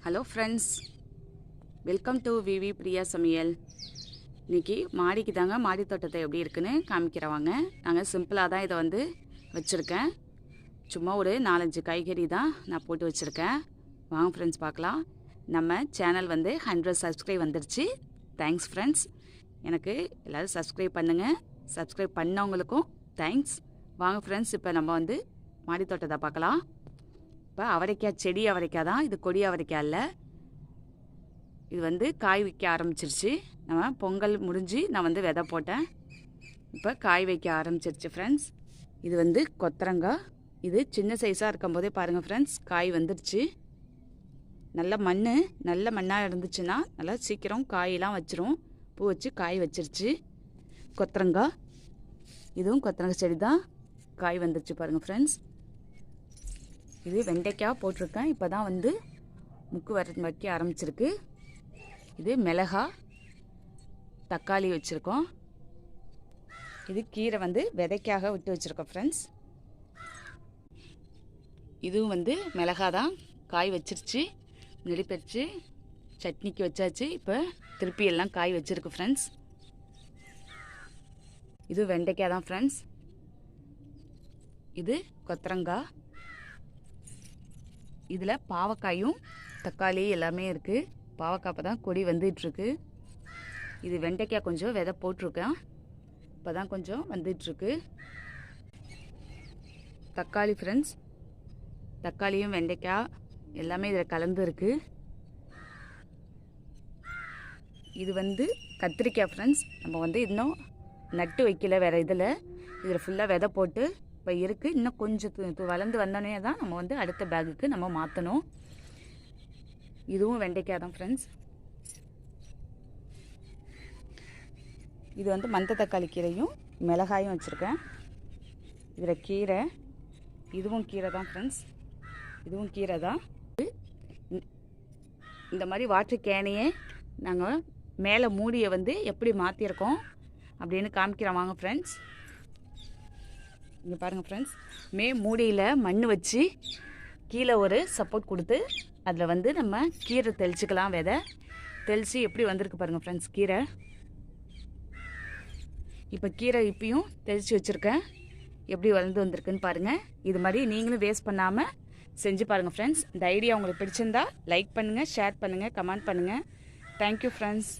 Hello friends, welcome to விவி பிரியா சமையல். இன்றைக்கி மாடிக்கு தாங்க மாடி தோட்டத்தை எப்படி இருக்குன்னு காமிக்கிறவாங்க. நாங்கள் சிம்பிளாக தான் இதை வந்து வச்சுருக்கேன். சும்மா ஒரு 4-5 காய்கறி தான் நான் போட்டு வச்சுருக்கேன். வாங்க ஃப்ரெண்ட்ஸ் பார்க்கலாம். நம்ம சேனல் வந்து 100 சப்ஸ்கிரைப் வந்துருச்சு. Thanks friends. எனக்கு எல்லோரும் சப்ஸ்கிரைப் பண்ணுங்கள். சப்ஸ்கிரைப் பண்ணவங்களுக்கும் தேங்க்ஸ். வாங்க ஃப்ரெண்ட்ஸ், இப்போ நம்ம வந்து மாடி தோட்டத்தை பார்க்கலாம். இப்போ அவரைக்காய், செடி அவரைக்காய் தான், இது கொடி அவரைக்காய் இல்லை. இது வந்து காய் வைக்க ஆரம்பிச்சிருச்சு. நம்ம பொங்கல் முடிஞ்சு நான் வந்து விதை போட்டேன். இப்போ காய் வைக்க ஆரம்பிச்சிருச்சு ஃப்ரெண்ட்ஸ். இது வந்து கொத்தரங்காய். இது சின்ன சைஸாக இருக்கும்போதே பாருங்கள் ஃப்ரெண்ட்ஸ், காய் வந்துடுச்சு. நல்ல மண்ணாக இருந்துச்சுன்னா நல்லா சீக்கிரம் காயெல்லாம் வச்சிரும். பூ வச்சு காய் வச்சிருச்சு. கொத்தரங்காய், இதுவும் கொத்தரங்காய் செடி தான், காய் வந்துருச்சு பாருங்கள் ஃப்ரெண்ட்ஸ். இது வெண்டைக்காய் போட்டிருக்கேன். இப்போ தான் வந்து முக்கு வைக்க ஆரம்பிச்சிருக்கு. இது மிளகா, தக்காளி வச்சுருக்கோம். இது கீரை வந்து விதைக்காக விட்டு வச்சுருக்கோம் ஃப்ரெண்ட்ஸ். இதுவும் வந்து மிளகா தான், காய் வச்சிருச்சு. நெளிப்பறிச்சு சட்னிக்கு வச்சாச்சு. இப்போ திருப்பி எல்லாம் காய் வச்சுருக்கு ஃப்ரெண்ட்ஸ். இது வெண்டைக்காய் தான் ஃப்ரெண்ட்ஸ். இது கொத்தரங்காய். இதில் பாவக்காயும் தக்காளி எல்லாமே இருக்குது. பாவக்காய் இப்போ தான் கொடி வந்துட்டுருக்கு. இது வெண்டைக்காய் கொஞ்சம் விதை போட்டிருக்கேன். இப்போ தான் கொஞ்சம் வந்துட்டுருக்கு. தக்காளி ஃப்ரெண்ட்ஸ், தக்காளியும் வெண்டைக்காய் எல்லாமே இதில் கலந்து இருக்குது. இது வந்து கத்திரிக்காய் ஃப்ரெண்ட்ஸ். நம்ம வந்து இன்னும் நட்டு வைக்கல வேறு இதில் ஃபுல்லாக விதை போட்டு இப்போ இருக்குது. இன்னும் கொஞ்சம் வளர்ந்து வந்தோடனே தான் நம்ம வந்து அடுத்த பேக்குக்கு நம்ம மாற்றணும். இதுவும் வெண்டைக்காய் தான் ஃப்ரெண்ட்ஸ். இது வந்து மந்த தக்காளி கீரையும் மிளகாயும் வச்சுருக்கேன். இதில் கீரை, இதுவும் கீரை தான் ஃப்ரெண்ட்ஸ். இதுவும் கீரை தான். இந்த மாதிரி வாட்டர் கேனையே நாங்கள் மேலே மூடியை வந்து எப்படி மாற்றிருக்கோம் அப்படின்னு காமிக்கிறோம் வாங்க ஃப்ரெண்ட்ஸ். இங்கே பாருங்கள் ஃப்ரெண்ட்ஸ், மூடியில் மண் வச்சு கீழே ஒரு சப்போர்ட் கொடுத்து அதில் வந்து நம்ம கீரை தெளிச்சிக்கலாம். விதை தெளித்து எப்படி வந்திருக்கு பாருங்கள் ஃப்ரெண்ட்ஸ் கீரை. இப்போ கீரை இப்பயும் தெளித்து வச்சுருக்கேன். எப்படி வளர்ந்து வந்திருக்குன்னு பாருங்கள். இது மாதிரி நீங்களும் வேஸ்ட் பண்ணாமல் செஞ்சு பாருங்கள் ஃப்ரெண்ட்ஸ். இந்த ஐடியா உங்களுக்கு பிடிச்சிருந்தா லைக் பண்ணுங்கள், ஷேர் பண்ணுங்கள், கமெண்ட் பண்ணுங்கள். Thank you friends.